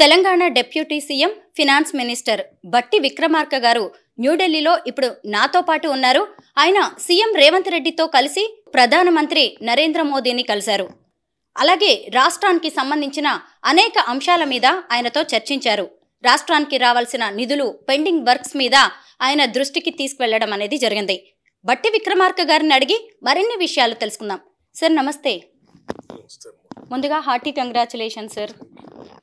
Telangana deputy CM finance minister బట్టి విక్రమార్క గారు న్యూఢిల్లీలో ఇప్పుడు నాతో పాటు ఉన్నారు. ఆయన సీఎం రేవంత్ రెడ్డితో కలిసి ప్రధానమంత్రి నరేంద్ర మోదీని కలిశారు. అలాగే రాష్ట్రానికి సంబంధించిన అనేక అంశాల మీద ఆయనతో చర్చించారు. రాష్ట్రానికి రావాల్సిన నిధులు పెండింగ్ వర్క్స్ మీద ఆయన దృష్టికి తీసుకువెళ్లడం అనేది జరిగింది. బట్టి విక్రమార్క గారిని అడిగి మరిన్ని విషయాలు తెలుసుకుందాం. సార్ నమస్తే. ముందుగా హార్టీ కంగ్రాచులేషన్ సార్.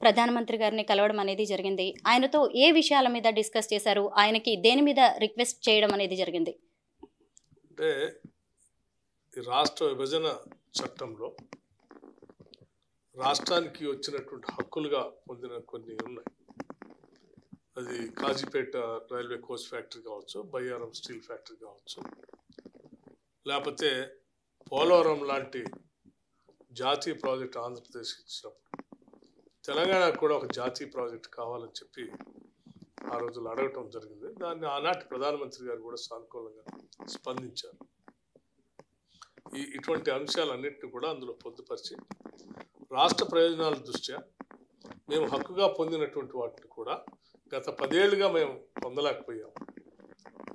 ప్రధానమంత్రి గారిని కలవడం అనేది జరిగింది. ఆయనతో ఏ విషయాల మీద డిస్కస్ చేశారు, ఆయనకి దేని మీద రిక్వెస్ట్ చేయడం అనేది జరిగింది? అంటే ఈ రాష్ట్ర విభజన చట్టంలో రాష్ట్రానికి వచ్చినటువంటి హక్కులుగా పొందిన కొన్ని ఉన్నాయి. అది కాజీపేట రైల్వే కోచ్ ఫ్యాక్టరీ కావచ్చు, బయ్యారం స్టీల్ ఫ్యాక్టరీ కావచ్చు, లేకపోతే పోలవరం లాంటి జాతీయ ప్రాజెక్ట్ ఆంధ్రప్రదేశ్కి ఇచ్చినప్పుడు తెలంగాణకు కూడా ఒక జాతీయ ప్రాజెక్ట్ కావాలని చెప్పి ఆ రోజులు అడగటం జరిగింది. దాన్ని ఆనాటి ప్రధానమంత్రి గారు కూడా సానుకూలంగా స్పందించారు. ఇటువంటి అంశాలన్నింటినీ కూడా అందులో పొందుపరిచి రాష్ట్ర ప్రయోజనాల దృష్ట్యా మేము హక్కుగా పొందినటువంటి వాటిని కూడా గత 10 ఏళ్ళుగా మేము పొందలేకపోయాం.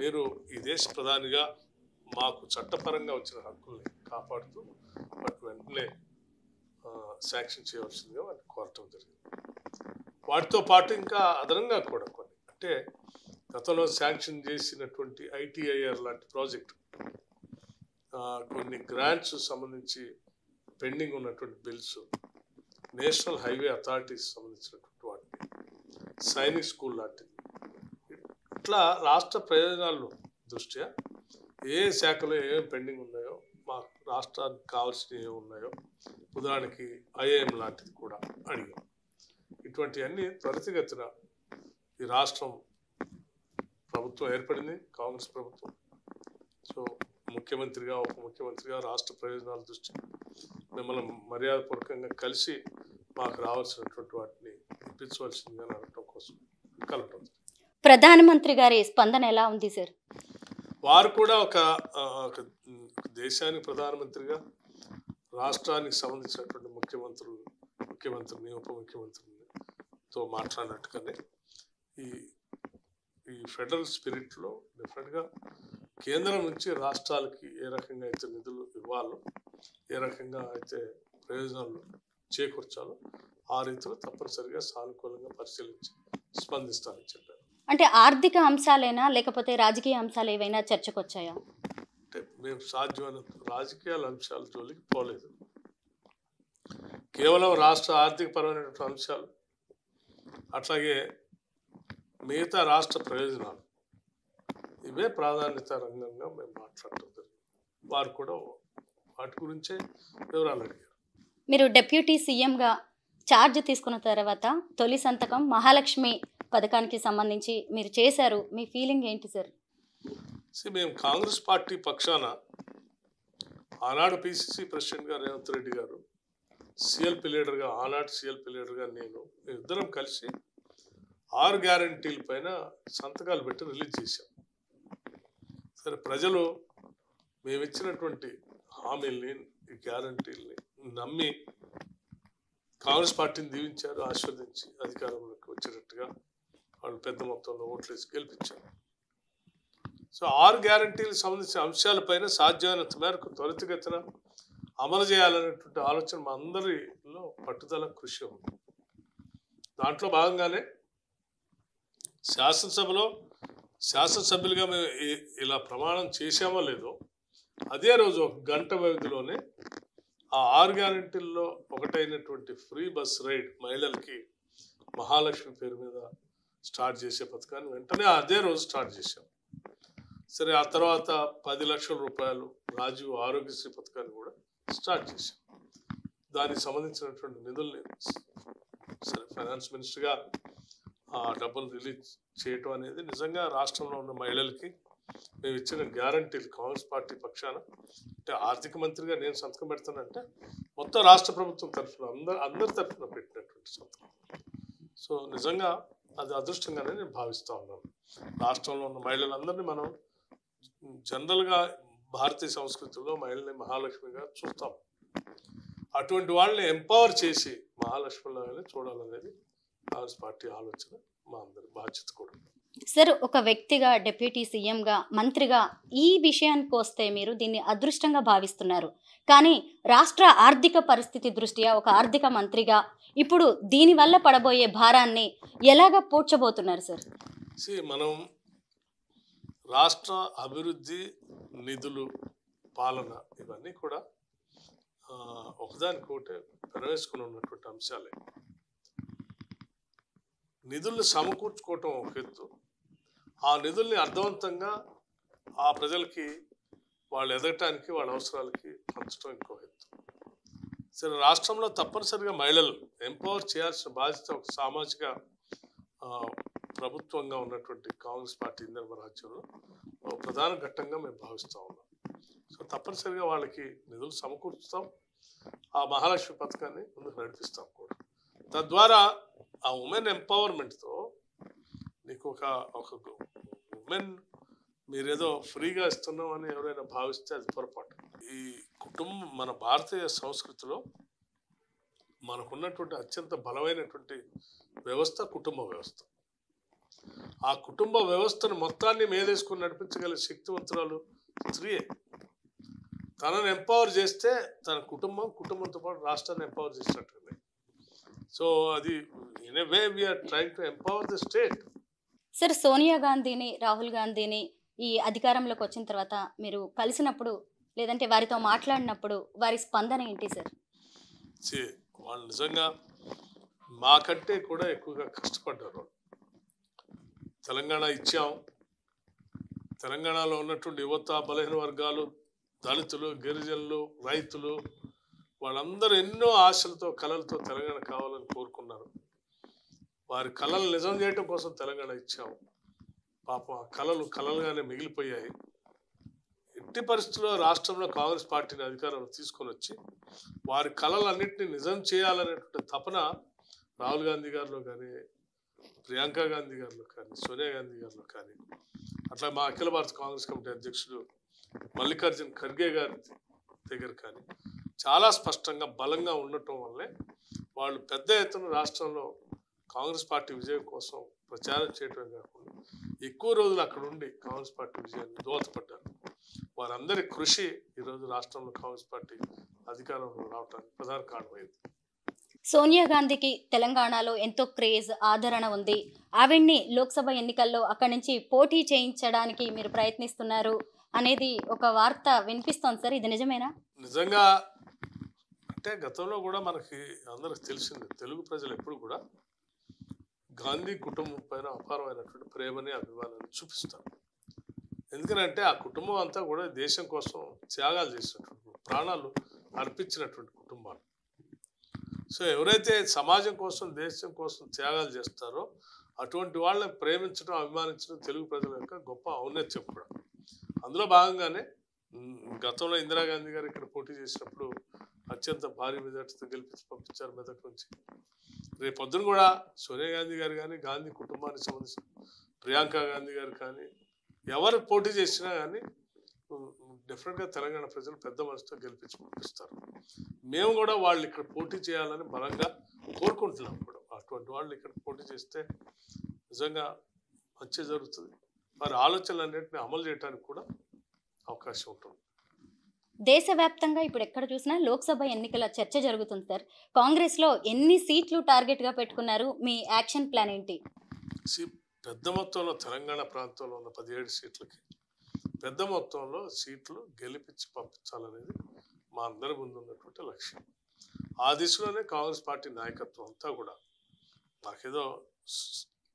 మీరు ఈ దేశ ప్రధానిగా మాకు చట్టపరంగా వచ్చిన హక్కుల్ని కాపాడుతూ వాటి వెంటనే శాంక్షన్ చేయవలసిందిగా వాటిని కోరటం జరిగింది. వాటితో పాటు ఇంకా అదనంగా కూడా కొన్ని, అంటే గతంలో శాంక్షన్ చేసినటువంటి ఐటీఐఆర్ లాంటి ప్రాజెక్టు, కొన్ని గ్రాంట్స్ సంబంధించి పెండింగ్ ఉన్నటువంటి బిల్స్, నేషనల్ హైవే అథారిటీస్ సంబంధించినటువంటి వాటిని, సైనిక్ స్కూల్ లాంటివి, ఇట్లా రాష్ట్ర ప్రయోజనాల దృష్ట్యా ఏ శాఖలో ఏమేమి పెండింగ్ ఉన్నాయో, మా రాష్ట్రానికి కావాల్సినవి ఏమి ఉన్నాయో, ఉదాహరణకి ఐఏఎం లాంటిది కూడా అడిగాం. ఇటువంటివన్నీ త్వరితగతిన ఈ రాష్ట్రం ప్రభుత్వం ఏర్పడింది, కాంగ్రెస్ ప్రభుత్వం. సో ముఖ్యమంత్రిగా, ఉప ముఖ్యమంత్రిగా రాష్ట్ర ప్రయోజనాల దృష్టి మిమ్మల్ని మర్యాదపూర్వకంగా కలిసి మాకు రావాల్సినటువంటి వాటిని ఇప్పించవలసిందిగా అడగటం కోసం కలపడం. ప్రధానమంత్రి గారి స్పందన ఎలా ఉంది సార్? వారు కూడా ఒక దేశానికి ప్రధానమంత్రిగా రాష్ట్రానికి సంబంధించినటువంటి ముఖ్యమంత్రిని ఉప ముఖ్యమంత్రితో మాట్లాడినట్టుగానే ఈ ఫెడరల్ స్పిరిట్లో డెఫినెట్గా కేంద్రం నుంచి రాష్ట్రాలకి ఏ రకంగా అయితే నిధులు ఇవ్వాలో, ఏ రకంగా అయితే ప్రయోజనాలు చేకూర్చాలో ఆ రీతిలో తప్పనిసరిగా సానుకూలంగా పరిశీలించి స్పందిస్తానని చెప్పారు. అంటే ఆర్థిక అంశాలైనా లేకపోతే రాజకీయ అంశాలు ఏవైనా చర్చకు వచ్చాయా? అంటే మేము సాధ్యమైనంత రాజకీయాల అంశాల జోలికి పోలేదు. కేవలం రాష్ట్ర ఆర్థిక పరమైనటువంటి అంశాలు, అట్లాగే మిగతా రాష్ట్ర ప్రయోజనాలు, ఇవే ప్రాధాన్యత రంగంగా మేము మాట్లాడటం జరిగింది. వారు కూడా వాటి గురించే వివరాలు అడిగారు. మీరు డిప్యూటీ సీఎంగా ఛార్జ్ తీసుకున్న తర్వాత తొలి సంతకం మహాలక్ష్మి పథకానికి సంబంధించి మీరు చేశారు. మీ ఫీలింగ్ ఏంటి సార్? మేము కాంగ్రెస్ పార్టీ పక్షాన ఆనాడు పిసిసి ప్రెసిడెంట్గా రేవంత్ రెడ్డి గారు, సిఎల్పి లీడర్గా, ఆనాడు సిఎల్పి లీడర్గా నేను, ఇద్దరం కలిసి 6 గ్యారంటీల పైన సంతకాలు పెట్టి రిలీజ్ చేశాం. సరే, ప్రజలు మేము ఇచ్చినటువంటి హామీల్ని, ఈ గ్యారంటీల్ని నమ్మి కాంగ్రెస్ పార్టీని దీవించారు, ఆశీర్వదించి అధికారంలోకి వచ్చేటట్టుగా వాళ్ళు పెద్ద మొత్తంలో ఓట్లేసి గెలిపించారు. సో 6 గ్యారంటీలకు సంబంధించిన అంశాలపైన సాధ్యమైనంత మేరకు త్వరితగతిన అమలు చేయాలనేటువంటి ఆలోచన మా అందరిలో పట్టుదల, కృషి ఉంది. దాంట్లో భాగంగానే శాసనసభ్యులుగా మేము ఇలా ప్రమాణం చేశామో లేదో, అదే రోజు 1 గంట వ్యవధిలోనే ఆ 6 గ్యారంటీల్లో ఒకటైనటువంటి ఫ్రీ బస్ రైడ్ మహిళలకి మహాలక్ష్మి పేరు మీద స్టార్ట్ చేసే పథకాన్ని వెంటనే అదే రోజు స్టార్ట్ చేశాం. సరే, ఆ తర్వాత 10 లక్షల రూపాయలు రాజీవ్ ఆరోగ్యశ్రీ పథకాన్ని కూడా స్టార్ట్ చేశాం. దానికి సంబంధించినటువంటి నిధుల్ని సరే ఫైనాన్స్ మినిస్టర్గా ఆ డబ్బులు రిలీజ్ చేయటం అనేది నిజంగా రాష్ట్రంలో ఉన్న మహిళలకి మేము ఇచ్చిన గ్యారంటీలు కాంగ్రెస్ పార్టీ పక్షాన, అంటే ఆర్థిక మంత్రిగా నేను సంతకం పెడతానంటే మొత్తం రాష్ట్ర ప్రభుత్వం తరఫున అందరి తరఫున పెట్టినటువంటి సంతకం. సో నిజంగా అది అదృష్టంగానే నేను భావిస్తూ ఉన్నాను. రాష్ట్రంలో ఉన్న మహిళలందరినీ మనం జనరల్గా భారతీయ సంస్కృతిలో మహిళల్ని మహాలక్ష్మిగా చూస్తాం. అటువంటి వాళ్ళని ఎంపవర్ చేసి మహాలక్ష్మిలాగానే చూడాలనేది కాంగ్రెస్ పార్టీ ఆలోచన, మా అందరి బాధ్యత కూడా. సార్, ఒక వ్యక్తిగా, డిప్యూటీ సీఎంగా, మంత్రిగా ఈ విషయానికి వస్తే మీరు దీన్ని అదృష్టంగా భావిస్తున్నారు. కానీ రాష్ట్ర ఆర్థిక పరిస్థితి దృష్ట్యా ఒక ఆర్థిక మంత్రిగా ఇప్పుడు దీనివల్ల పడబోయే భారాన్ని ఎలాగ పూడ్చబోతున్నారు సార్? మనం రాష్ట్ర అభివృద్ధి, నిధులు, పాలన ఇవన్నీ కూడా ఒకదానికొకటి పెనవేసుకుని ఉన్నటువంటి అంశాలే. నిధుల్ని సమకూర్చుకోవటం ఒక ఎత్తు, ఆ నిధుల్ని అర్థవంతంగా ఆ ప్రజలకి వాళ్ళు ఎదగటానికి వాళ్ళ అవసరాలకి పంచడం ఇంకో ఎత్తు. సరే, రాష్ట్రంలో తప్పనిసరిగా మహిళలు ఎంపవర్ చేయాల్సిన బాధ్యత ఒక సామాజిక ప్రభుత్వంగా ఉన్నటువంటి కాంగ్రెస్ పార్టీ ఇంధన రాజ్యంలో ప్రధాన ఘట్టంగా మేము భావిస్తూ ఉన్నాం. సో తప్పనిసరిగా వాళ్ళకి నిధులు సమకూర్చుతాం, ఆ మహాలక్ష్మి పథకాన్ని ముందుకు నడిపిస్తాం కూడా. తద్వారా ఆ ఉమెన్ ఎంపవర్మెంట్తో నీకు ఒక ఉమెన్ మీరేదో ఫ్రీగా ఇస్తున్నాం అని ఎవరైనా భావిస్తే అది పొరపాటు. ఈ కుటుంబం, మన భారతీయ సంస్కృతిలో మనకున్నటువంటి అత్యంత బలమైనటువంటి వ్యవస్థ కుటుంబ వ్యవస్థ. ఆ కుటుంబ వ్యవస్థను మొత్తాన్ని మేలేసుకుని నడిపించగలిగే శక్తివంతురాలు స్త్రీయే. తనను ఎంపవర్ చేస్తే తన కుటుంబంతో పాటు రాష్ట్రాన్ని ఎంపవర్ చేసినట్టుంది. సో అది in a way we are trying to empower the state. Sir, Sonia గాంధీని, రాహుల్ గాంధీని ఈ అధికారంలోకి వచ్చిన తర్వాత మీరు కలిసినప్పుడు లేదంటే వారితో మాట్లాడినప్పుడు వారి స్పందన ఏంటి సార్? వాళ్ళు నిజంగా మాకంటే కూడా ఎక్కువగా కష్టపడ్డారు. తెలంగాణ ఇచ్చాం, తెలంగాణలో ఉన్నటువంటి యువత, బలహీన వర్గాలు, దళితులు, గిరిజనులు, రైతులు వాళ్ళందరూ ఎన్నో ఆశలతో, కళలతో తెలంగాణ కావాలని కోరుకున్నారు. వారి కళలు నిజం చేయడం కోసం తెలంగాణ ఇచ్చాం. పాపం ఆ కళలుగానే మిగిలిపోయాయి. ఎట్టి పరిస్థితుల్లో రాష్ట్రంలో కాంగ్రెస్ పార్టీని అధికారంలో తీసుకొని వచ్చి వారి కళలన్నింటినీ నిజం చేయాలనేటువంటి తపన రాహుల్ గాంధీ గారిలో కానీ, ప్రియాంక గాంధీ గారిలో కానీ, సోనియా గాంధీ గారిలో కానీ, అట్లా మా అఖిల భారత కాంగ్రెస్ కమిటీ అధ్యక్షుడు మల్లికార్జున్ ఖర్గే గారి దగ్గర కానీ చాలా స్పష్టంగా బలంగా ఉండటం వల్లే వాళ్ళు పెద్ద ఎత్తున రాష్ట్రంలో కాంగ్రెస్ పార్టీ విజయం కోసం ప్రచారం చేయడమే కాకుండా ఎక్కువ రోజులు అక్కడ ఉండి కాంగ్రెస్ పార్టీ విజయాన్ని దోహదపడ్డారు. వారందరి కృషి ఈరోజు రాష్ట్రంలో కాంగ్రెస్ పార్టీ అధికారంలో రావడానికి ప్రధాన కారణమైంది. సోనియా గాంధీకి తెలంగాణలో ఎంతో క్రేజ్, ఆదరణ ఉంది. ఆవిడ్ని లోక్సభ ఎన్నికల్లో అక్కడి నుంచి పోటీ చేయించడానికి మీరు ప్రయత్నిస్తున్నారు అనేది ఒక వార్త వినిపిస్తోంది సార్, ఇది నిజమేనా? నిజంగా అంటే గతంలో కూడా మనకి అందరికి తెలిసింది, తెలుగు ప్రజలు ఎప్పుడు కూడా గాంధీ కుటుంబం పైన అపారమైనటువంటి ప్రేమని, అభిమానాన్ని చూపిస్తారు. ఎందుకంటే ఆ కుటుంబం అంతా కూడా దేశం కోసం త్యాగాలు చేసినటువంటి, ప్రాణాలు అర్పించినటువంటి కుటుంబాలు. సో ఎవరైతే సమాజం కోసం, దేశం కోసం త్యాగాలు చేస్తారో అటువంటి వాళ్ళని ప్రేమించడం, అభిమానించడం తెలుగు ప్రజల యొక్క గొప్ప ఔన్నత్యం కూడా. అందులో భాగంగానే గతంలో ఇందిరాగాంధీ గారు ఇక్కడ పోటీ చేసినప్పుడు అత్యంత భారీ మెజార్టీతో గెలిపించి పంపించారు మెదక్ నుంచి. రేపు పొద్దున కూడా సోనియా గాంధీ గారు కానీ, గాంధీ కుటుంబానికి సంబంధించిన ప్రియాంక గాంధీ గారు కానీ ఎవరు పోటీ చేసినా కానీ డెఫినెట్గా తెలంగాణ ప్రజలు పెద్ద మనసుతో గెలిపించి పంపిస్తారు. మేము కూడా వాళ్ళు ఇక్కడ పోటీ చేయాలని బలంగా కోరుకుంటున్నాం కూడా. అటువంటి వాళ్ళు ఇక్కడ పోటీ చేస్తే నిజంగా మంచి జరుగుతుంది. వారి ఆలోచనలన్నింటినీ అమలు చేయడానికి కూడా అవకాశం ఉంటుంది. దేశవ్యాప్తంగా ఇప్పుడు ఎక్కడ చూసినా లోక్సభ ఎన్నికల చర్చ జరుగుతుంది సార్. కాంగ్రెస్లో ఎన్ని సీట్లు టార్గెట్గా పెట్టుకున్నారు? మీ యాక్షన్ ప్లాన్ ఏంటి? పెద్ద మొత్తంలో తెలంగాణ ప్రాంతంలో ఉన్న 17 సీట్లకి పెద్ద మొత్తంలో సీట్లు గెలిపించి పంపించాలనేది మా అందరి ముందు ఉన్నటువంటి లక్ష్యం. ఆ దిశలోనే కాంగ్రెస్ పార్టీ నాయకత్వం అంతా కూడా నాకేదో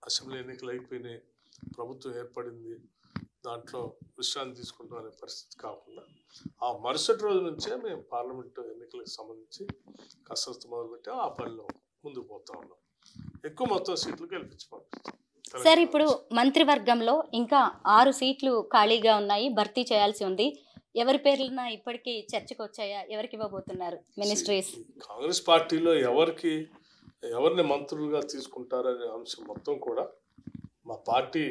అసెంబ్లీ ఎన్నికలు అయిపోయినాయి, ప్రభుత్వం ఏర్పడింది, దాంట్లో విశ్రాంతి తీసుకుంటాం అనే పరిస్థితి కాకుండా ఆ మరుసటి రోజు నుంచే మేము పార్లమెంటు ఎన్నికలకు సంబంధించి కసరత్తు మొదలుపెట్టి ఆ పనిలో ముందుకు పోతా ఉన్నాం. ఎక్కువ మొత్తం సీట్లు గెలిపించి పంపిస్తాం. సార్, ఇప్పుడు మంత్రివర్గంలో ఇంకా 6 సీట్లు ఖాళీగా ఉన్నాయి, భర్తీ చేయాల్సి ఉంది. ఎవరి పేర్లన ఇప్పటికీ చర్చకు వచ్చాయా? ఎవరికి ఇవ్వబోతున్నారు మినిస్ట్రీస్? కాంగ్రెస్ పార్టీలో ఎవరిని మంత్రులుగా తీసుకుంటారనే అంశం మొత్తం కూడా మా పార్టీ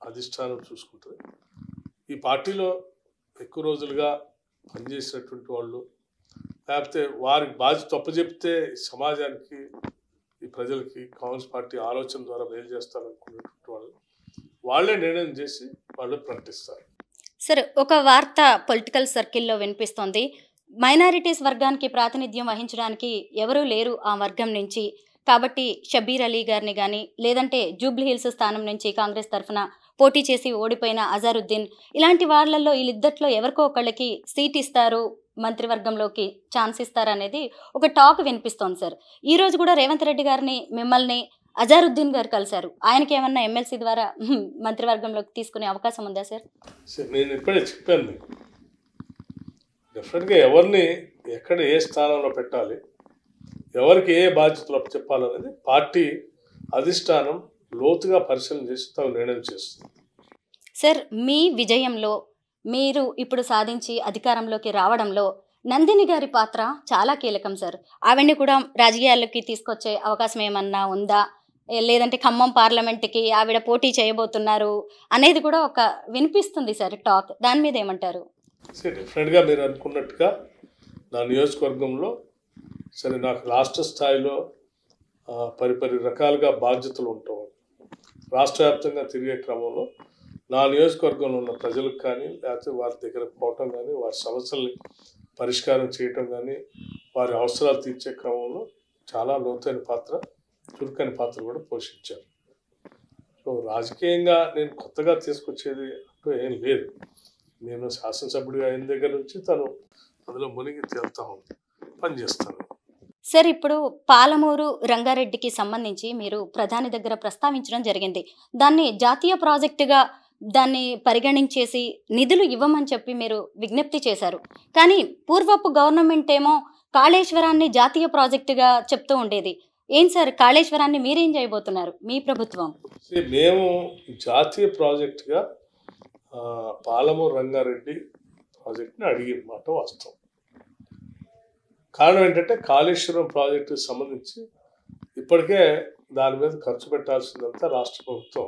అధిష్టానం చూసుకుంటుంది. ఈ పార్టీలో ఎక్కువ రోజులుగా పనిచేసినటువంటి వాళ్ళు, లేకపోతే వారికి బాధ్యత తప్పచెప్తే సమాజానికి, ఈ ప్రజలకి కాంగ్రెస్ పార్టీ ఆలోచన ద్వారా మేలు చేస్తారనుకునేటువంటి వాళ్ళే నిర్ణయం చేసి వాళ్ళు ప్రకటిస్తారు. సార్, ఒక వార్త పొలిటికల్ సర్కిల్లో వినిపిస్తోంది. మైనారిటీస్ వర్గానికి ప్రాతినిధ్యం వహించడానికి ఎవరూ లేరు ఆ వర్గం నుంచి. కాబట్టి షబీర్ అలీ గారిని కానీ, లేదంటే జూబ్లీ హిల్స్ స్థానం నుంచి కాంగ్రెస్ తరఫున పోటీ చేసి ఓడిపోయిన అజారుద్దీన్, ఇలాంటి వాళ్ళల్లో వీళ్ళిద్దట్లో ఎవరికో ఒకళ్ళకి సీట్ ఇస్తారు, మంత్రివర్గంలోకి ఛాన్స్ ఇస్తారనేది ఒక టాక్ వినిపిస్తోంది సార్. ఈ రోజు కూడా రేవంత్ రెడ్డి గారిని, మిమ్మల్ని అజారుద్దీన్ గారు కలిశారు. ఆయనకి ఏమన్నా ఎమ్మెల్సీ ద్వారా మంత్రివర్గంలోకి తీసుకునే అవకాశం ఉందా సార్? నేను ఇప్పుడే చెప్పాను మీకు, డెఫినెట్గా ఎవరిని ఎక్కడ ఏ స్థానంలో పెట్టాలి, ఎవరికి ఏ బాధ్యతలు చెప్పాలనేది పార్టీ అధిష్టానం లోతుగా పరిశీలన చేసి తగు నిర్ణయం చేస్తుంది. సార్, మీ విజయంలో, మీరు ఇప్పుడు సాధించి అధికారంలోకి రావడంలో నందిని గారి పాత్ర చాలా కీలకం సార్. ఆవిడ్ని కూడా రాజకీయాల్లోకి తీసుకొచ్చే అవకాశం ఏమన్నా ఉందా? లేదంటే ఖమ్మం పార్లమెంట్కి ఆవిడ పోటీ చేయబోతున్నారు అనేది కూడా ఒక వినిపిస్తుంది సార్ టాక్. దాని మీద ఏమంటారు? డెఫినెట్గా మీరు అనుకున్నట్టుగా నా నియోజకవర్గంలో సరే నాకు రాష్ట్ర స్థాయిలో పరిపరి రకాలుగా బాధ్యతలు ఉంటాం. రాష్ట్ర వ్యాప్తంగా తిరిగే క్రమంలో నా నియోజకవర్గంలో ఉన్న ప్రజలకు కానీ, లేకపోతే వారి దగ్గర పోవటం కానీ, వారి సమస్యల్ని పరిష్కారం చేయటం కానీ, వారి అవసరాలు తీర్చే క్రమంలో చాలా లోతైన పాత్ర, చురుకైన పాత్ర కూడా పోషించారు. సో రాజకీయంగా నేను కొత్తగా తీసుకొచ్చేది అంటూ ఏం లేదు. నేను శాసనసభ్యుడిగా అయిన దగ్గర నుంచి తను అందులో మునిగి తేలుతా పనిచేస్తాను. సార్, ఇప్పుడు పాలమూరు రంగారెడ్డికి సంబంధించి మీరు ప్రధాని దగ్గర ప్రస్తావించడం జరిగింది. దాన్ని జాతీయ ప్రాజెక్టుగా దాన్ని పరిగణించేసి నిధులు ఇవ్వమని చెప్పి మీరు విజ్ఞప్తి చేశారు. కానీ పూర్వపు గవర్నమెంట్ ఏమో కాళేశ్వరాన్ని జాతీయ ప్రాజెక్టుగా చెప్తూ ఉండేది. ఏం సార్, కాళేశ్వరాన్ని మీరేం చేయబోతున్నారు మీ ప్రభుత్వం? మేము జాతీయ ప్రాజెక్టుగా పాలమూరు రంగారెడ్డి ప్రాజెక్ట్ని అడిగిన మాట వాస్తవం. కారణం ఏంటంటే కాళేశ్వరం ప్రాజెక్టుకి సంబంధించి ఇప్పటికే దాని మీద ఖర్చు పెట్టాల్సిందంతా రాష్ట్ర ప్రభుత్వం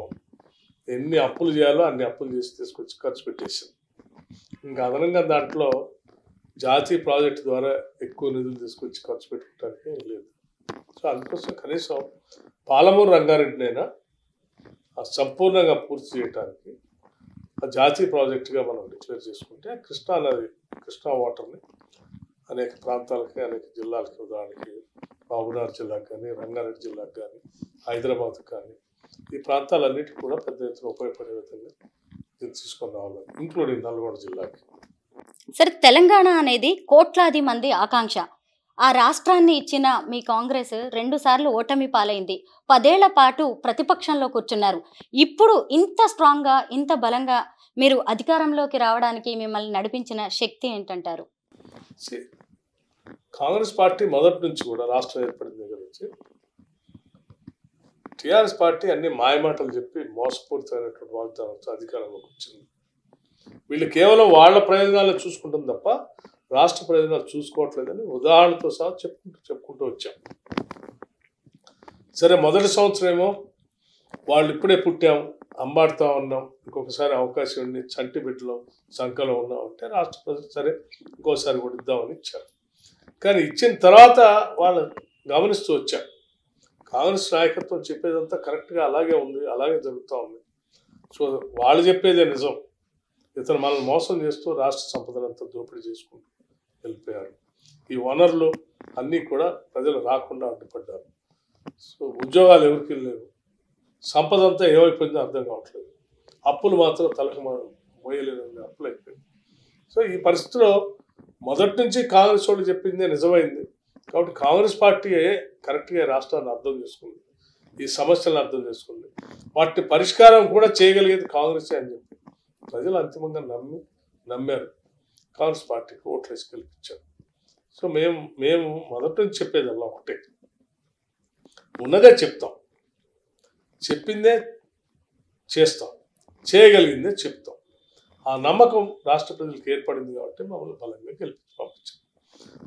ఎన్ని అప్పులు చేయాలో అన్ని అప్పులు చేసి తీసుకొచ్చి ఖర్చు పెట్టేసింది. ఇంకా అదనంగా దాంట్లో జాతీయ ప్రాజెక్టు ద్వారా ఎక్కువ నిధులు తీసుకొచ్చి ఖర్చు పెట్టుకోవడానికి లేదు. సో అందుకోసం కనీసం పాలమూరు రంగారెడ్డినైనా సంపూర్ణంగా పూర్తి చేయడానికి ఆ జాతీయ ప్రాజెక్టుగా మనం డిక్లేర్ చేసుకుంటే కృష్ణా నది, కృష్ణా వాటర్ని అనేక ప్రాంతాలకి, అనేక జిల్లాలకి, ఉదాహరణకి మహబూబ్నగర్ జిల్లాకు కానీ, రంగారెడ్డి జిల్లాకు కానీ, హైదరాబాద్కి కానీ, ఈ ప్రాంతాలన్నిటికీ కూడా పెద్ద ఎత్తున ఉపయోగపడే విధంగా తీసుకొని రావాలి, ఇంక్లూడింగ్ నల్గొండ జిల్లాకి. సార్, తెలంగాణ అనేది కోట్లాది మంది ఆకాంక్ష. ఆ రాష్ట్రాన్ని ఇచ్చిన మీ కాంగ్రెస్ 2 సార్లు ఓటమి పాలైంది. 10 ఏళ్ల పాటు ప్రతిపక్షంలో కూర్చున్నారు. ఇప్పుడు ఇంత స్ట్రాంగ్గా, ఇంత బలంగా మీరు అధికారంలోకి రావడానికి మిమ్మల్ని నడిపించిన శక్తి ఏంటంటారు? కాంగ్రెస్ పార్టీ మొదటి నుంచి కూడా రాష్ట్రం ఏర్పడిన దగ్గర నుంచి టీఆర్ఎస్ పార్టీ అన్ని మాయమాటలు చెప్పి మోసపూరితమైనటువంటి వాగ్దానంతో అధికారంలోకి వచ్చింది. వీళ్ళు కేవలం వాళ్ళ ప్రయోజనాలు చూసుకుంటుంది తప్ప రాష్ట్ర ప్రయోజనాలు చూసుకోవట్లేదని ఉదాహరణతో సహా చెప్పుకుంటూ వచ్చాం. సరే, మొదటి సంవత్సరం ఏమో వాళ్ళు ఇప్పుడే పుట్టాం, అంబాడుతూ ఉన్నాం, ఇంకొకసారి అవకాశం ఉండి చంటి బిడ్డలో సంఖలో ఉన్నాం అంటే రాష్ట్ర ప్రజలు సరే ఇంకోసారి కూడా ఇద్దామని ఇచ్చారు. కానీ ఇచ్చిన తర్వాత వాళ్ళు గమనిస్తూ వచ్చారు కాంగ్రెస్ నాయకత్వం చెప్పేదంతా కరెక్ట్గా అలాగే ఉంది, అలాగే జరుగుతూ ఉంది. సో వాళ్ళు చెప్పేదే నిజం, ఇతను మనల్ని మోసం చేస్తూ రాష్ట్ర సంపదనంతా దోపిడీ చేసుకుంటూ వెళ్ళిపోయారు. ఈ వనరులు అన్నీ కూడా ప్రజలు రాకుండా అడ్డుపడ్డారు. సో ఉద్యోగాలు ఎవరికి లేవు, సంపద అంతా ఏమైపోయిందో అర్థం కావట్లేదు, అప్పులు మాత్రం తలకు మోయలేదని అప్పులు అయిపోయింది. సో ఈ పరిస్థితిలో మొదటి నుంచి కాంగ్రెస్ వాళ్ళు చెప్పిందే నిజమైంది. కాబట్టి కాంగ్రెస్ పార్టీ కరెక్ట్గా రాష్ట్రాన్ని అర్థం చేసుకుంది, ఈ సమస్యలను అర్థం చేసుకుంది, వాటి పరిష్కారం కూడా చేయగలిగేది కాంగ్రెసే అని చెప్పి ప్రజలు అంతిమంగా నమ్మారు, కాంగ్రెస్ పార్టీకి ఓట్లు వేసి గెలిపించారు. సో మేము మొదటి నుంచి చెప్పేదల్లా ఒకటే, ఉన్నదే చెప్తాం, చెప్పిందే చేస్తాం, చేయగలిగిందే చెప్తాం. ఆ నమ్మకం రాష్ట్ర ప్రజలకు ఏర్పడింది కాబట్టి మమ్మల్ని బలంగా గెలిపించి పంపించాం.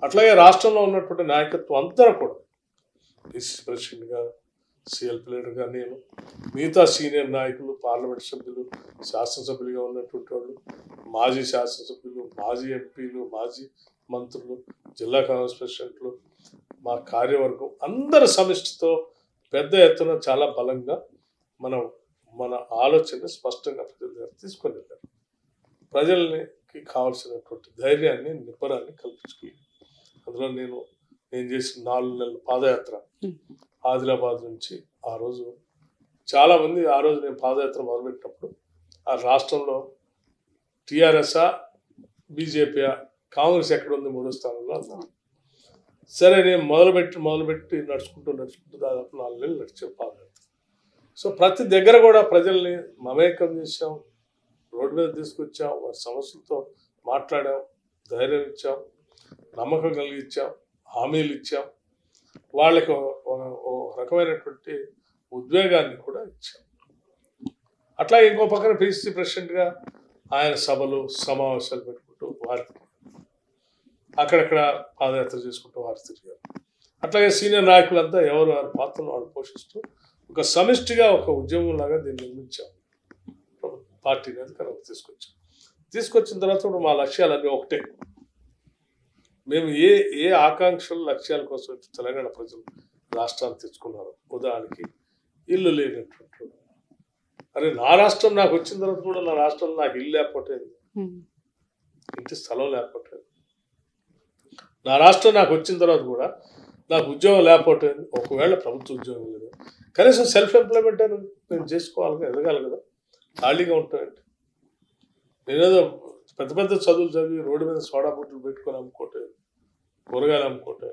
అట్లాగే రాష్ట్రంలో ఉన్నటువంటి నాయకత్వం అందరూ కూడా పిసిసి ప్రెసిడెంట్గా, సిఎల్పి లీడర్గా నేను, మిగతా సీనియర్ నాయకులు, పార్లమెంట్ సభ్యులు, శాసనసభ్యులుగా ఉన్నటువంటి వాళ్ళు, మాజీ శాసనసభ్యులు, మాజీ ఎంపీలు, మాజీ మంత్రులు, జిల్లా కాంగ్రెస్ ప్రెసిడెంట్లు, మా కార్యవర్గం అందరి సమిష్టితో పెద్ద ఎత్తున చాలా బలంగా మన ఆలోచనని స్పష్టంగా ప్రజల దగ్గర తీసుకొని వెళ్ళారు. ప్రజలకి కావాల్సినటువంటి ధైర్యాన్ని, నిబ్బరాన్ని కల్పించుకుని అందులో నేను చేసిన 4 నెలల పాదయాత్ర ఆదిలాబాద్ నుంచి ఆ రోజు చాలామంది ఆ రోజు నేను పాదయాత్ర మొదలుపెట్టినప్పుడు ఆ రాష్ట్రంలో టీఆర్ఎస్ఆ బీజేపీయా కాంగ్రెస్ ఎక్కడ ఉంది 3వ స్థానంలో అన్నారు. సరే నేను మొదలుపెట్టి నడుచుకుంటూ దాదాపు 4 నెలలు నడిచే పాదయాత్ర. సో ప్రతి దగ్గర కూడా ప్రజల్ని మమేకం చేసాం, రోడ్డు మీద తీసుకొచ్చాం, వారి సమస్యలతో మాట్లాడాం, ధైర్యం ఇచ్చాం, నమ్మకం కలిగించాం, హామీలు ఇచ్చాం, వాళ్ళకి ఓ రకమైనటువంటి ఉద్వేగాన్ని కూడా ఇచ్చాం. అట్లా ఇంకో పక్కన పిసిసి ప్రెసిడెంట్గా ఆయన సభలు సమావేశాలు పెట్టుకుంటూ వారి అక్కడక్కడ పాదయాత్ర చేసుకుంటూ వారు తిరిగారు. అట్లాగే సీనియర్ నాయకులంతా ఎవరు వారి పాత్రను వాళ్ళు పోషిస్తూ ఒక సమిష్టిగా ఒక ఉద్యమం లాగా దీన్ని నిర్మించాం. పార్టీని అధికారంలోకి తీసుకొచ్చిన తర్వాత కూడా మా లక్ష్యాలన్నీ ఒకటే. మేము ఏ ఆకాంక్షలు లక్ష్యాల కోసం తెలంగాణ ప్రజలు రాష్ట్రాన్ని తెచ్చుకున్నారు. ఉదాహరణకి ఇల్లు లేనటువంటి, అరే నా రాష్ట్రం నాకు వచ్చిన తర్వాత కూడా నా రాష్ట్రంలో నాకు ఇల్లు లేకపోలేదు, ఇంటి స్థలం లేకపోలేదు. నా రాష్ట్రం నాకు వచ్చిన తర్వాత కూడా నాకు ఉద్యోగం లేకపోలేదు. ఒకవేళ ప్రభుత్వ ఉద్యోగం లేదు, కనీసం సెల్ఫ్ ఎంప్లాయ్మెంట్ అని నేను చేసుకోవాలి, ఎదగాలి కదా. ఖాళీగా ఉంటాయండి. నేనేదో పెద్ద పెద్ద చదువులు చదివి రోడ్డు మీద సోడా బుట్టలు పెట్టుకొని అమ్ముకోవటం, కూరగాయలు అమ్ముకోవటం.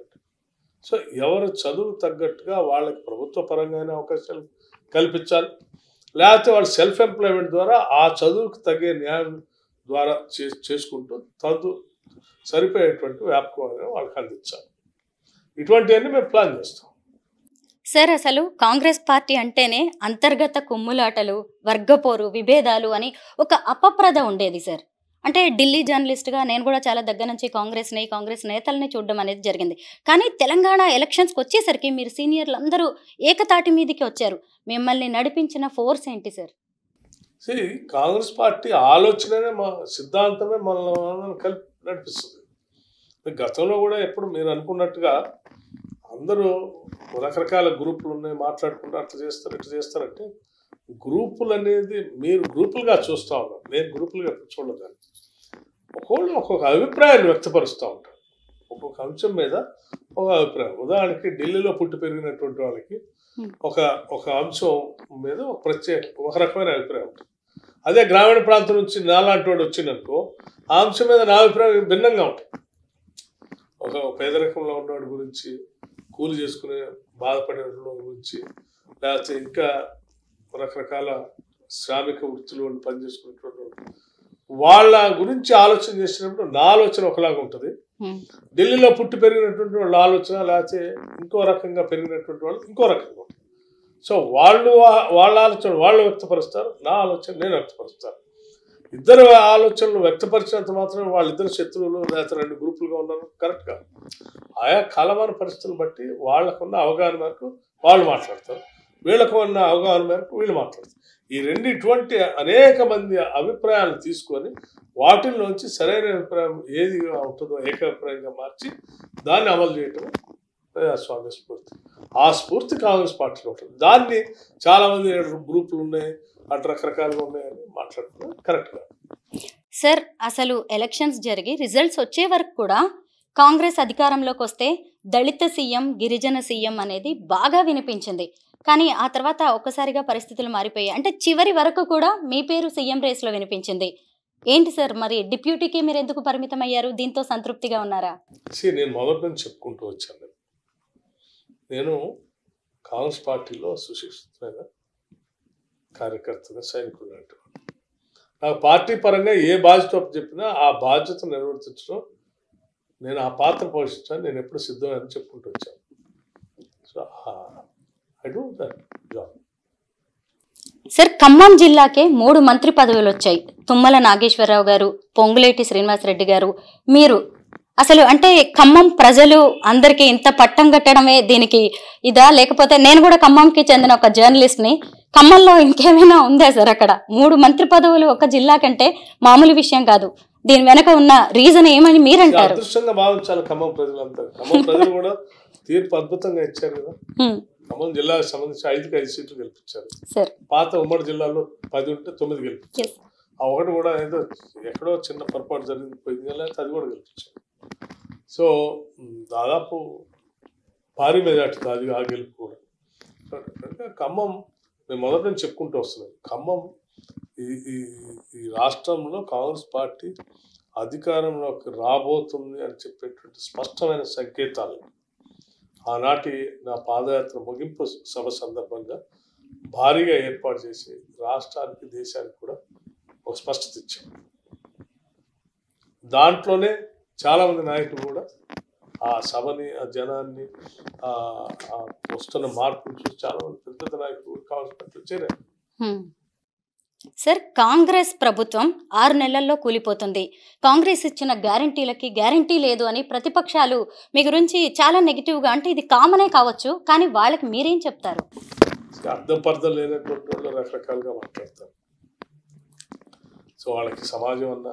సో ఎవరు చదువు తగ్గట్టుగా వాళ్ళకి ప్రభుత్వ పరంగా అవకాశాలు కల్పించాలి, లేకపోతే వాళ్ళు సెల్ఫ్ ఎంప్లాయ్మెంట్ ద్వారా ఆ చదువుకు తగ్గే న్యాయం ద్వారా చేసుకుంటూ సరిపోయేటువంటి వ్యాపకం వాళ్ళకి అందించాలి. ఇటువంటివన్నీ మేము ప్లాన్ చేస్తాం. సార్, అసలు కాంగ్రెస్ పార్టీ అంటేనే అంతర్గత కుమ్ములాటలు, వర్గపోరు, విభేదాలు అని ఒక అపప్రద ఉండేది సార్. అంటే ఢిల్లీ జర్నలిస్ట్గా నేను కూడా చాలా దగ్గర నుంచి కాంగ్రెస్ నేతల్ని చూడడం అనేది జరిగింది. కానీ తెలంగాణ ఎలక్షన్స్కి వచ్చేసరికి మీరు సీనియర్లు అందరూ ఏకతాటి మీదకి వచ్చారు. మిమ్మల్ని నడిపించిన ఫోర్స్ ఏంటి సార్? కాంగ్రెస్ పార్టీ ఆలోచననే, మా సిద్ధాంతమే మనల్ని కలిపి నడిపిస్తుంది. గతంలో కూడా ఎప్పుడు మీరు అనుకున్నట్టుగా అందరూ రకరకాల గ్రూపులు ఉన్నాయి, మాట్లాడుకుంటూ అట్లా చేస్తారు ఇట్లా చేస్తారంటే గ్రూపులు అనేది మీరు గ్రూపులుగా చూస్తూ ఉన్నారు, నేను గ్రూపులుగా చూడలేదు. ఒక్కొక్కళ్ళు ఒక్కొక్క అభిప్రాయాన్ని వ్యక్తపరుస్తూ ఉంటారు. ఒక్కొక్క అంశం మీద ఒక అభిప్రాయం. ఉదాహరణకి ఢిల్లీలో పుట్టి పెరిగినటువంటి వాళ్ళకి ఒక అంశం మీద ఒక రకమైన అభిప్రాయం ఉంటుంది. అదే గ్రామీణ ప్రాంతం నుంచి నాలాంటి వాడు వచ్చిందనుకో ఆ అంశం మీద నా అభిప్రాయం భిన్నంగా ఉంటుంది. ఒక పేదరికంలో ఉన్నవాడి గురించి, కూలి చేసుకునే బాధపడే గురించి, లేకపోతే ఇంకా రకరకాల శ్రామిక వృత్తులు పనిచేసుకునేటువంటి వాళ్ళ గురించి ఆలోచన చేసినప్పుడు నా ఆలోచన ఒకలాగా ఉంటుంది. ఢిల్లీలో పుట్టి పెరిగినటువంటి వాళ్ళ ఆలోచన, లేకపోతే ఇంకో రకంగా పెరిగినటువంటి వాళ్ళు ఇంకో రకంగా ఉంటుంది. సో వాళ్ళ ఆలోచన వాళ్ళు వ్యక్తపరుస్తారు, నా ఆలోచన నేను వ్యక్తపరుస్తాను. ఇద్దరు ఆలోచనలు వ్యక్తపరిచినంత మాత్రం వాళ్ళిద్దరు శత్రువులు లేకపోతే 2 గ్రూపులుగా ఉన్నారు కరెక్ట్ కాదు. ఆయా కాలమాన పరిస్థితులను బట్టి వాళ్ళకున్న అవగాహన మేరకు వాళ్ళు మాట్లాడతారు, వీళ్ళకు ఉన్న అవగాహన మేరకు వీళ్ళు మాట్లాడతారు. ఈ ఇటువంటి అనేక మంది అభిప్రాయాలు తీసుకొని వాటిల్లోంచి సరైన అభిప్రాయం ఏది ఉంటుందో ఏకాభిప్రాయంగా మార్చి దాన్ని అమలు చేయటం ప్రజాస్వామ్య స్ఫూర్తి. ఆ స్ఫూర్తి కాంగ్రెస్ పార్టీలో ఉంటుంది. దాన్ని చాలామంది గ్రూపులు ఉన్నాయి, అటు రకరకాలుగా ఉన్నాయని మాట్లాడుతున్నారు, కరెక్ట్గా. సార్, అసలు ఎలక్షన్స్ జరిగి రిజల్ట్స్ వచ్చే వరకు కూడా కాంగ్రెస్ అధికారంలోకి వస్తే దళిత సీఎం, గిరిజన సీఎం అనేది బాగా వినిపించింది. కానీ ఆ తర్వాత ఒక్కసారిగా పరిస్థితులు మారిపోయాయి. అంటే చివరి వరకు కూడా మీ పేరు సీఎం రేస్లో వినిపించింది. ఏంటి సార్, మరి డిప్యూటీకి మీరు ఎందుకు పరిమితం అయ్యారు? దీంతో సంతృప్తిగా ఉన్నారా? నేను మొదటి నుంచి చెప్పుకుంటూ వచ్చాను, నేను కాంగ్రెస్ పార్టీలో సుశిక్షితమైన కార్యకర్తగా సైనికుడు అంటూ నాకు పార్టీ పరంగా ఏ బాధ్యత చెప్పినా ఆ బాధ్యత నిర్వర్తించడం, నేను ఆ పాత్ర పోషించాను, నేను ఎప్పుడు సిద్ధమని చెప్పుకుంటూ వచ్చాను. So I do that job. Sir, Khammam జిల్లాకే 3 మంత్రి పదవులు వచ్చాయి. తుమ్మల నాగేశ్వరరావు గారు, పొంగులేటి శ్రీనివాసరెడ్డి గారు, మీరు. అసలు అంటే ఖమ్మం ప్రజలు అందరికీ ఇంత పట్టం కట్టడమే దీనికి ఇదా, లేకపోతే నేను కూడా ఖమ్మంకి చెందిన ఒక జర్నలిస్ట్ని, ఖమ్మంలో ఇంకేమైనా ఉందా సార్? అక్కడ 3 మంత్రి పదవులు ఒక జిల్లా కంటే మామూలు విషయం కాదు. దీని వెనక ఉన్న రీజన్ ఏమని మీరు అంటారు? అదృష్టంగా భావించాలి ఖమ్మం ప్రజలంతా. ఖమ్మం ప్రజలు కూడా తీర్పు అద్భుతంగా ఇచ్చారు కదా. ఖమ్మం జిల్లాకు సంబంధించి 5కి 5 సీట్లు గెలిపించారు. సార్ పాత ఉమ్మడి జిల్లాలో 10 ఉంటే 9 గెలిపించారు. ఆ ఒకటి కూడా ఏదో ఎక్కడో చిన్న పొరపాటు జరిగింది పోయింది, లేకపోతే అది కూడా గెలిపించారు. సో దాదాపు భారీ మెజార్టీ అది ఆ గెలుపు కూడా. ఖమ్మం మేము మొదటి నుంచి చెప్పుకుంటూ వస్తున్నాం, ఖమ్మం ఈ రాష్ట్రంలో కాంగ్రెస్ పార్టీ అధికారంలోకి రాబోతుంది అని చెప్పేటువంటి స్పష్టమైన సంకేతాలు ఆనాటి నా పాదయాత్ర ముగింపు సభ సందర్భంగా భారీగా ఏర్పాటు చేసి రాష్ట్రానికి దేశానికి కూడా ఒక స్పష్టత ఇచ్చాం. దాంట్లోనే చాలామంది నాయకులు కూడా ఆ సభని, ఆ జనాన్ని, వస్తున్న మార్పులు చూసి చాలామంది పెద్ద పెద్ద నాయకులు కాంగ్రెస్ పార్టీలో చేరారు. సార్ కాంగ్రెస్ ప్రభుత్వం 6 నెలల్లో కూలిపోతుంది, కాంగ్రెస్ ఇచ్చిన గ్యారంటీలకి గ్యారంటీ లేదు అని ప్రతిపక్షాలు మీ గురించి చాలా నెగిటివ్గా, అంటే ఇది కామనే కావచ్చు కానీ వాళ్ళకి మీరేం చెప్తారు? అర్థం పర్థం లేనటువంటి వాళ్ళు రకరకాలుగా మాట్లాడతారు. సో వాళ్ళకి సమాజం అన్న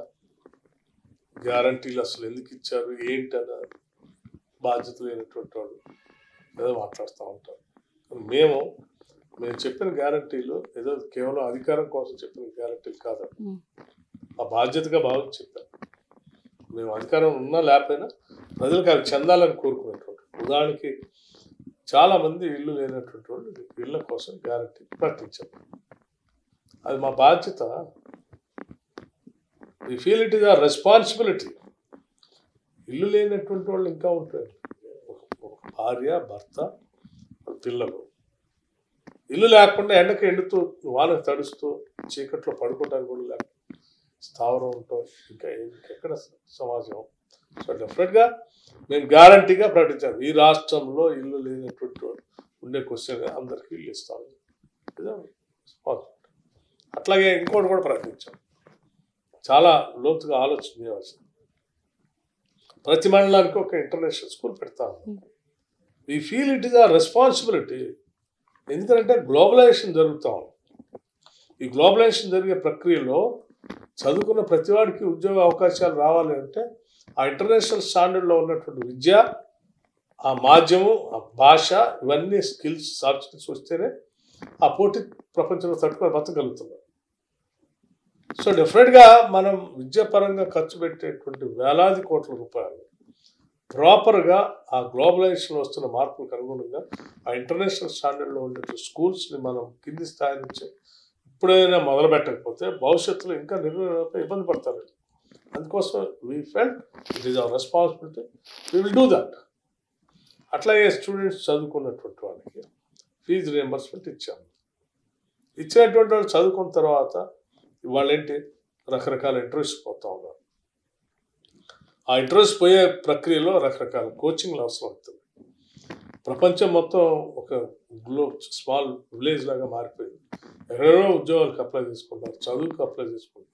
గ్యారంటీలు అసలు ఎందుకు ఇచ్చారు ఏంటన్న బాధ్యత లేనటువంటి వాళ్ళు ఏదో మాట్లాడుతూ ఉంటారు. మేము చెప్పిన గ్యారంటీలు ఏదో కేవలం అధికారం కోసం చెప్పిన గ్యారంటీలు కాదు, ఆ బాధ్యతగా భావించి చెప్పారు. మేము అధికారం ఉన్నా లేకపోయినా ప్రజలకు అవి చెందాలని కోరుకునేటువంటి. ఉదాహరణకి చాలామంది ఇల్లు లేనటువంటి వాళ్ళు ఇళ్ళ కోసం గ్యారంటీ ప్రకటించారు. అది మా బాధ్యత. We feel it is our responsibility. ఇల్లు లేనటువంటి వాళ్ళు ఇంకా ఉంటారు, ఒక భార్య, భర్త, పిల్లలు. ఇల్లు లేకుండా ఎండకు ఎండుతూ వానకు తడుస్తూ చీకట్లో పడుకోవడానికి కూడా లేక స్థావరం ఉంటాం, ఇంకా ఇంకెక్కడ సమాజం. సో డెఫినెట్గా మేము గ్యారంటీగా ప్రకటించాము, ఈ రాష్ట్రంలో ఇల్లు లేనటువంటి ఉండే క్వశ్చన్ అందరికీ ఇల్లు ఇస్తాము. అట్లాగే ఇంకోటి కూడా ప్రకటించాం, చాలా లోతుగా ఆలోచన చేయాల్సింది. ప్రతి మండలానికి ఒక ఇంటర్నేషనల్ స్కూల్ పెడతాము. వీ ఫీల్ ఇట్ ఈస్ ఆ రెస్పాన్సిబిలిటీ. ఎందుకంటే గ్లోబలైజేషన్ జరుగుతూ ఉంది. ఈ గ్లోబలైజేషన్ జరిగే ప్రక్రియలో చదువుకున్న ప్రతివాడికి ఉద్యోగ అవకాశాలు రావాలి అంటే ఆ ఇంటర్నేషనల్ స్టాండర్డ్లో ఉన్నటువంటి విద్య, ఆ మాధ్యమం, ఆ భాష, ఇవన్నీ స్కిల్స్, సాఫ్ట్ స్కిల్స్ వస్తేనే ఆ పోటీ ప్రపంచంలో తట్టుకొని బతకగలుగుతున్నారు. సో డెఫినెట్గా మనం విద్యాపరంగా ఖర్చు పెట్టేటువంటి వేలాది కోట్ల రూపాయలు ప్రాపర్గా ఆ గ్లోబలైజేషన్ వస్తున్న మార్పులకు అనుగుణంగా ఆ ఇంటర్నేషనల్ స్టాండర్డ్లో ఉండే స్కూల్స్ని మనం కింది స్థాయి నుంచి ఇప్పుడైనా మొదలు పెట్టకపోతే భవిష్యత్తులో ఇంకా ఇబ్బంది పడతారు. అందుకోసం we felt it is our responsibility, we will do that. అట్లాగే స్టూడెంట్స్ చదువుకున్నటువంటి వాళ్ళకి ఫీజు రియంబర్స్మెంట్ ఇచ్చాము. ఇచ్చినటువంటి వాళ్ళు చదువుకున్న తర్వాత వాళ్ళేంటి రకరకాల ఇంటర్వ్యూస్ పోతూ ఉన్నారు. ఆ ఇంటర్వ్యూస్ పోయే ప్రక్రియలో రకరకాల కోచింగ్లు అవసరం అవుతుంది. ప్రపంచం మొత్తం ఒక స్మాల్ విలేజ్ లాగా మారిపోయింది. ఎక్కడెక్కడో ఉద్యోగాలకు అప్లై చేసుకుంటారు, చదువుకు అప్లై చేసుకుంటారు.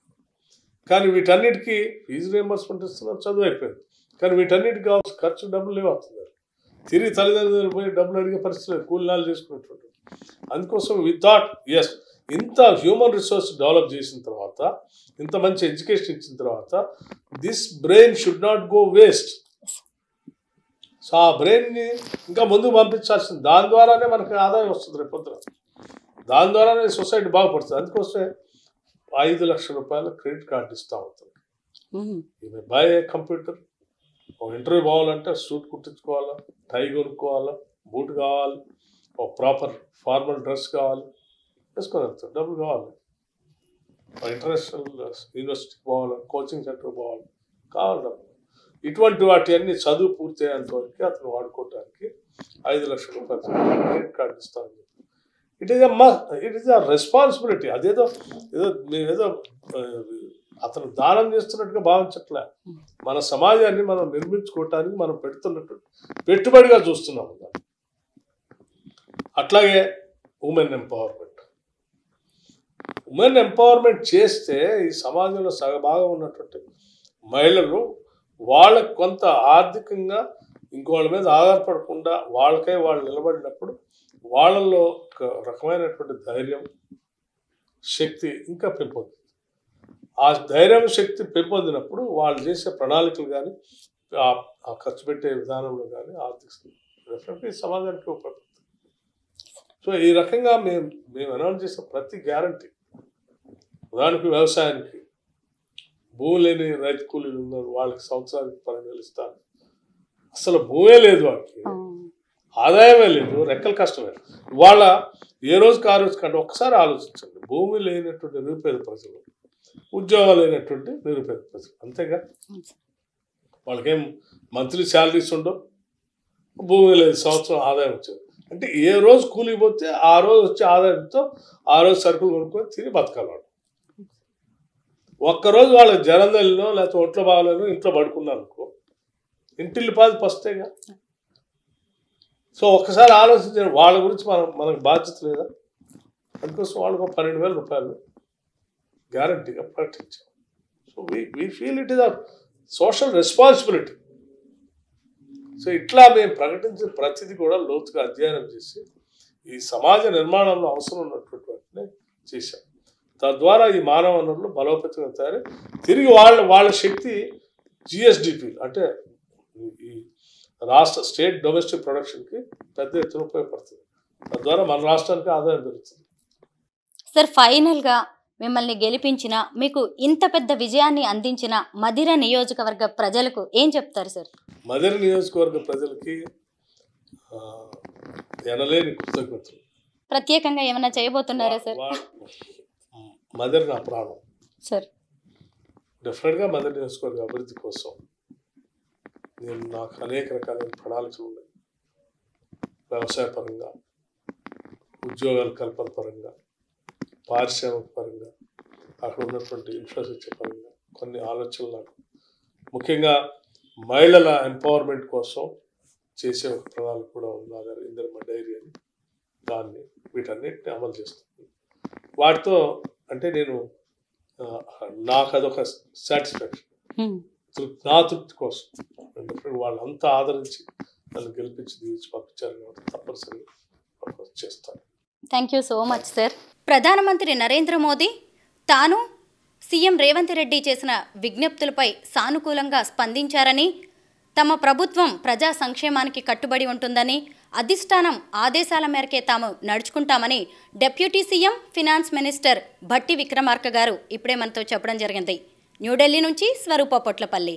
కానీ వీటన్నిటికీ ఫీజు రియంబర్స్మెంట్ ఇస్తున్నారు, చదువు అయిపోయింది. కానీ వీటన్నిటికి కావాల్సిన ఖర్చు డబ్బులు లేవవుతున్నారు. తిరిగి తల్లిదండ్రులు పోయి డబ్బులు అడిగే పరిస్థితి లేదు, కూలినాలు చేసుకునేటువంటి. అందుకోసం వి థాట్ ఎస్, ఇంత హ్యూమన్ రిసోర్స్ డెవలప్ చేసిన తర్వాత, ఇంత మంచి ఎడ్యుకేషన్ ఇచ్చిన తర్వాత this brain should not go waste. So ఆ బ్రెయిన్ని ఇంకా ముందుకు పంపించాల్సింది. దాని ద్వారానే మనకి ఆదాయం వస్తుంది రేపొద్దున, దాని ద్వారానే సొసైటీ బాగుపడుతుంది. అందుకోసమే 5 లక్షల రూపాయల క్రెడిట్ కార్డు ఇస్తూ ఉంటుంది. ఈమె బై కంప్యూటర్. ఒక ఇంటర్వ్యూ పోవాలంటే సూట్ కుట్టించుకోవాలా, టై కొనుక్కోవాలా, బూట్ కావాలి, ఒక ప్రాపర్ ఫార్మల్ డ్రెస్ కావాలి, వేసుకొని వెళ్తారు. డబ్బులు కావాలి. ఇంటర్నేషనల్ యూనివర్సిటీకి పోవాలి, కోచింగ్ సెంటర్ పోవాలి, కావాలి డబ్బులు. ఇటువంటి వాటి అన్ని చదువు పూర్తి అయ్యేంత వరకు అతను వాడుకోవడానికి 5 లక్షల రూపాయలు క్రెడిట్ కార్డు ఇస్తామని చెప్పి ఇట్ ఈస్ అ రెస్పాన్సిబిలిటీ. అదేదో మేమేదో అతను దానం చేస్తున్నట్టుగా భావించట్లే. మన సమాజాన్ని మనం నిర్మించుకోవటానికి మనం పెడుతున్నట్టు పెట్టుబడిగా చూస్తున్నాము. అట్లాగే ఉమెన్ ఎంపవర్మెంట్. ఉమెన్ ఎంపవర్మెంట్ చేస్తే ఈ సమాజంలో సగభాగం ఉన్నటువంటి మహిళలు వాళ్ళకు కొంత ఆర్థికంగా ఇంకోళ్ళ మీద ఆధారపడకుండా వాళ్ళకై వాళ్ళు నిలబడినప్పుడు వాళ్ళల్లో ఒక రకమైనటువంటి ధైర్యం, శక్తి ఇంకా పెంపొందుతుంది. ఆ ధైర్యం, శక్తి పెంపొందినప్పుడు వాళ్ళు చేసే ప్రణాళికలు కానీ, ఆ ఖర్చు పెట్టే విధానంలో కానీ ఆర్థిక డెఫినెట్లీ సమాజానికి ఉపయోగపడుతుంది. సో ఈ రకంగా మేము అనౌన్స్ చేసిన ప్రతి గ్యారంటీ, ఉదాహరణకు వ్యవసాయానికి భూమి లేని రైతు కూలీలు ఉన్నారు, వాళ్ళకి సంవత్సరానికి 12,000 ఇస్తాను. అసలు భూమే లేదు, వాళ్ళకి ఆదాయమే లేదు, రెక్కల కష్టమే. ఇవాళ ఏ రోజుకి ఆ రోజు కంటే ఒక్కసారి ఆలోచించండి, భూమి లేనటువంటి నిరుపేద ప్రజలు, ఉద్యోగాలు లేనటువంటి నిరుపేద ప్రజలు, అంతేగా. వాళ్ళకేం మంత్లీ శాలరీస్ ఉండవు, భూమి లేదు, సంవత్సరం ఆదాయం వచ్చేది. అంటే ఏ రోజు కూలిపోతే ఆ రోజు వచ్చే ఆదాయంతో ఆ రోజు సరుకులు కొనుక్కొని తిని బతకాలి వాళ్ళు. ఒక్కరోజు వాళ్ళ జనందలినో లేకపోతే ఒంట్లో బాగాలేనో ఇంట్లో పడుకున్నారు అనుకో, ఇంటిల్లి పాది పస్తేగా. సో ఒక్కసారి ఆలోచించారు, వాళ్ళ గురించి మనకు బాధ్యత లేదా? అందుకోసం వాళ్ళకు 12,000 రూపాయలు గ్యారంటీగా ప్రకటించాం. So we feel it is a social responsibility. So ఇట్లా మేము ప్రకటించిన ప్రతిదీ కూడా లోతుగా అధ్యయనం చేసి ఈ సమాజ నిర్మాణంలో అవసరం ఉన్నటువంటి వాటిని చేశాం. తద్వారా ఈ మానవ వనరులు బలోపేతంగా తయారై తిరిగి వాళ్ళ శక్తి జిఎస్డిపి అంటే ఈ రాష్ట్ర స్టేట్ డొమెస్టిక్ ప్రొడక్షన్కి పెద్ద ఎత్తున ఉపయోగపడుతుంది. తద్వారా మన రాష్ట్రానికి ఆదాయం పెరుగుతుంది. సార్, ఫైనల్గా మిమ్మల్ని గెలిపించిన, మీకు ఇంత పెద్ద విజయాన్ని అందించిన మధిర నియోజకవర్గ ప్రజలకు ఏం చెప్తారు సార్? మధిర నియోజకవర్గ ప్రజలకి ఎనలేని కృతజ్ఞతలు. ప్రత్యేకంగా ఏమైనా చేయబోతున్నారా సార్? మధిర నా ప్రాణం సార్. డెఫినెట్గా మధిర నియోజకవర్గ అభివృద్ధి కోసం నాకు అనేక రకాలైన ప్రణాళికలు ఉన్నాయి. వ్యవసాయ పరంగా, ఉద్యోగాల కల్పన పరంగా, పారిశ్రామిక పరంగా, అక్కడ ఉన్నటువంటి ఇన్ఫ్రాస్ట్రక్చర్ పరంగా కొన్ని ఆలోచనలు నాకు, ముఖ్యంగా మహిళల ఎంపవర్మెంట్ కోసం చేసే ఒక ప్రణాళిక కూడా ఉంది నా దగ్గర, ఇందిరమ్మ డైరీ అని. దాన్ని వీటన్నిటిని అమలు చేస్తుంది. వాటితో అంటే నాకు అదొక సాటిస్ఫాక్షన్, నా తృప్తి కోసం. వాళ్ళంతా ఆదరించి నన్ను గెలిపించి దీవించి పంపించారు కాబట్టి తప్పనిసరిగా చేస్తాను. Thank you so much sir. ప్రధానమంత్రి నరేంద్ర మోదీ తాను సీఎం రేవంత్ రెడ్డి చేసిన విజ్ఞప్తులపై సానుకూలంగా స్పందించారని, తమ ప్రభుత్వం ప్రజా సంక్షేమానికి కట్టుబడి ఉంటుందని, అధిష్టానం ఆదేశాల మేరకే తాము నడుచుకుంటామని deputy CM finance minister Bhatti Vikramarka గారు ఇప్పుడే మనతో చెప్పడం జరిగింది. న్యూఢిల్లీ నుంచి స్వరూప పొట్లపల్లి.